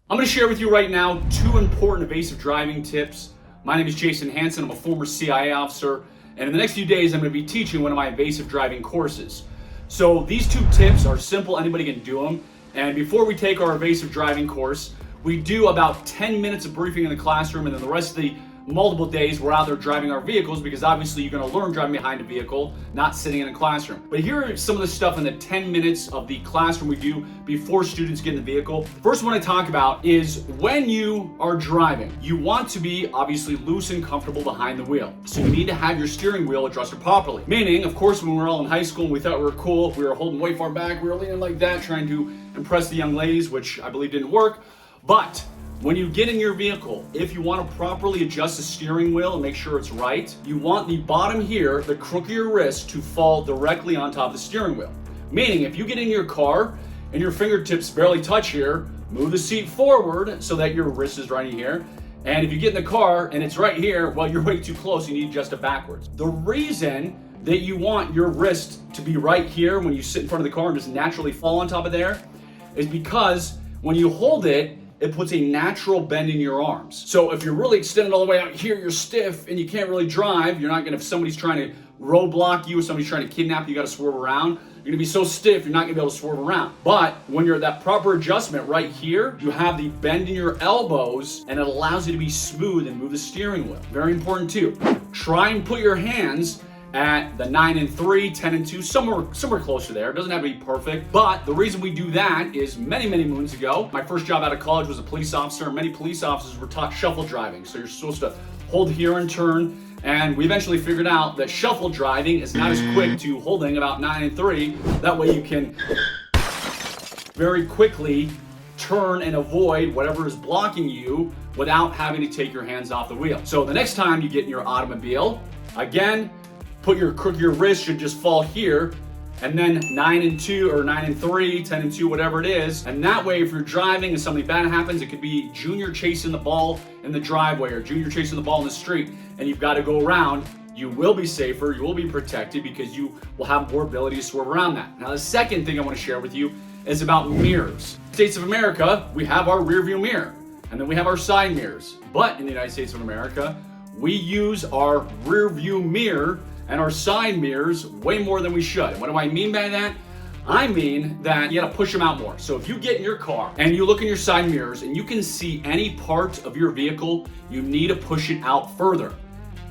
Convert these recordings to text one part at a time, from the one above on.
I'm going to share with you right now 2 important evasive driving tips. My name is Jason Hanson. I'm a former CIA officer, and in the next few days I'm going to be teaching one of my evasive driving courses. So these 2 tips are simple, anybody can do them. And before we take our evasive driving course, we do about 10 minutes of briefing in the classroom, and then the rest of the multiple days we're out there driving our vehicles, because obviously you're going to learn driving behind a vehicle, not sitting in a classroom. But here are some of the stuff in the 10 minutes of the classroom we do before students get in the vehicle. First one I talk about is when you are driving, you want to be obviously loose and comfortable behind the wheel. So you need to have your steering wheel adjusted properly. Meaning, of course, when we were all in high school and we thought we were cool, we were holding way far back, we were leaning like that, trying to impress the young ladies, which I believe didn't work. But when you get in your vehicle, if you want to properly adjust the steering wheel and make sure it's right, you want the bottom here, the crook of your wrist, to fall directly on top of the steering wheel. Meaning, if you get in your car and your fingertips barely touch here, move the seat forward so that your wrist is right here. And if you get in the car and it's right here, well, you're way too close, you need to adjust it backwards. The reason that you want your wrist to be right here when you sit in front of the car and just naturally fall on top of there is because when you hold it, it puts a natural bend in your arms. So if you're really extended all the way out here, you're stiff and you can't really drive. You're not gonna, if somebody's trying to roadblock you, or somebody's trying to kidnap you, you gotta swerve around. You're gonna be so stiff, you're not gonna be able to swerve around. But when you're at that proper adjustment right here, you have the bend in your elbows and it allows you to be smooth and move the steering wheel. Very important too. Try and put your hands at the 9 and 3, 10 and 2, somewhere close to there. It doesn't have to be perfect, but the reason we do that is many moons ago, my first job out of college was a police officer. Many police officers were taught shuffle driving. So you're supposed to hold here and turn. And we eventually figured out that shuffle driving is not as quick to holding about 9 and 3. That way you can very quickly turn and avoid whatever is blocking you without having to take your hands off the wheel. So the next time you get in your automobile, again, put your crook of your wrist should just fall here, and then 9 and 2 or 9 and 3, 10 and 2, whatever it is. And that way, if you're driving and something bad happens, it could be Junior chasing the ball in the driveway or Junior chasing the ball in the street, and you've got to go around, you will be safer, you will be protected because you will have more ability to swerve around that. Now, the second thing I want to share with you is about mirrors. States of America, we have our rear view mirror, and then we have our side mirrors. But in the United States of America, we use our rear view mirror and our side mirrors way more than we should. And what do I mean by that? I mean that you gotta push them out more. So if you get in your car and you look in your side mirrors and you can see any part of your vehicle, you need to push it out further.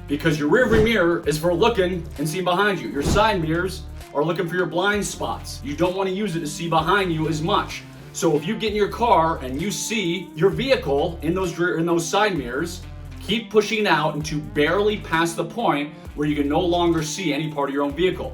Because your rear view mirror is for looking and seeing behind you. Your side mirrors are looking for your blind spots. You don't wanna use it to see behind you as much. So if you get in your car and you see your vehicle in those side mirrors, keep pushing it out until barely past the point where you can no longer see any part of your own vehicle.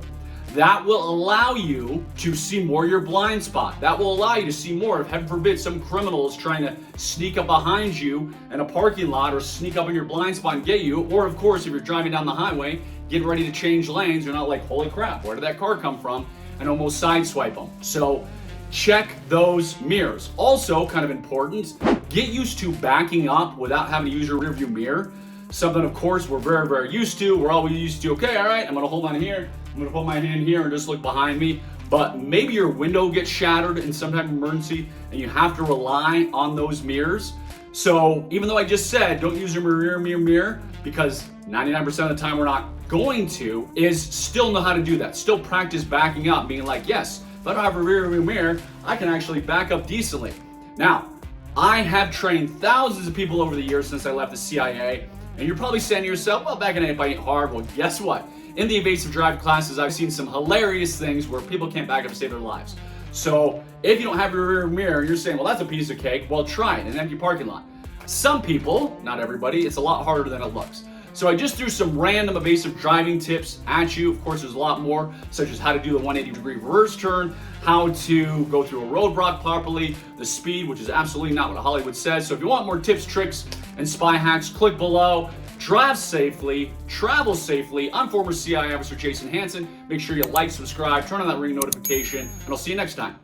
That will allow you to see more of your blind spot. That will allow you to see more if, heaven forbid, some criminal is trying to sneak up behind you in a parking lot or sneak up in your blind spot and get you. Or of course, if you're driving down the highway, getting ready to change lanes, you're not like, holy crap, where did that car come from? And almost sideswipe them. So check those mirrors. Also, kind of important, get used to backing up without having to use your rear view mirror. Something, of course, we're very used to. We're always used to, okay, all right, I'm gonna hold on here. I'm gonna put my hand here and just look behind me. But maybe your window gets shattered in some type of emergency and you have to rely on those mirrors. So even though I just said don't use your rear view mirror, because 99% of the time we're not going to, is still know how to do that. Still practice backing up, being like, yes, if I don't have a rear view mirror, I can actually back up decently. Now, I have trained thousands of people over the years since I left the CIA, and you're probably saying to yourself, well, back in the day, ain't hard. Well, guess what? In the evasive drive classes, I've seen some hilarious things where people can't back up to save their lives. So if you don't have your rear mirror, you're saying, well, that's a piece of cake. Well, try it in an empty parking lot. Some people, not everybody, it's a lot harder than it looks. So I just threw some random evasive driving tips at you. Of course, there's a lot more, such as how to do the 180-degree reverse turn, how to go through a roadblock properly, the speed, which is absolutely not what Hollywood says. So if you want more tips, tricks, and spy hacks, click below. Drive safely, travel safely. I'm former CIA officer Jason Hanson. Make sure you like, subscribe, turn on that ring notification, and I'll see you next time.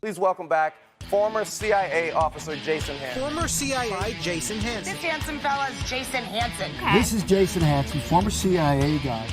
Please welcome back former CIA officer Jason Hanson. Former CIA Jason Hanson. This handsome fella is Jason Hanson. This is Jason Hanson, former CIA guy.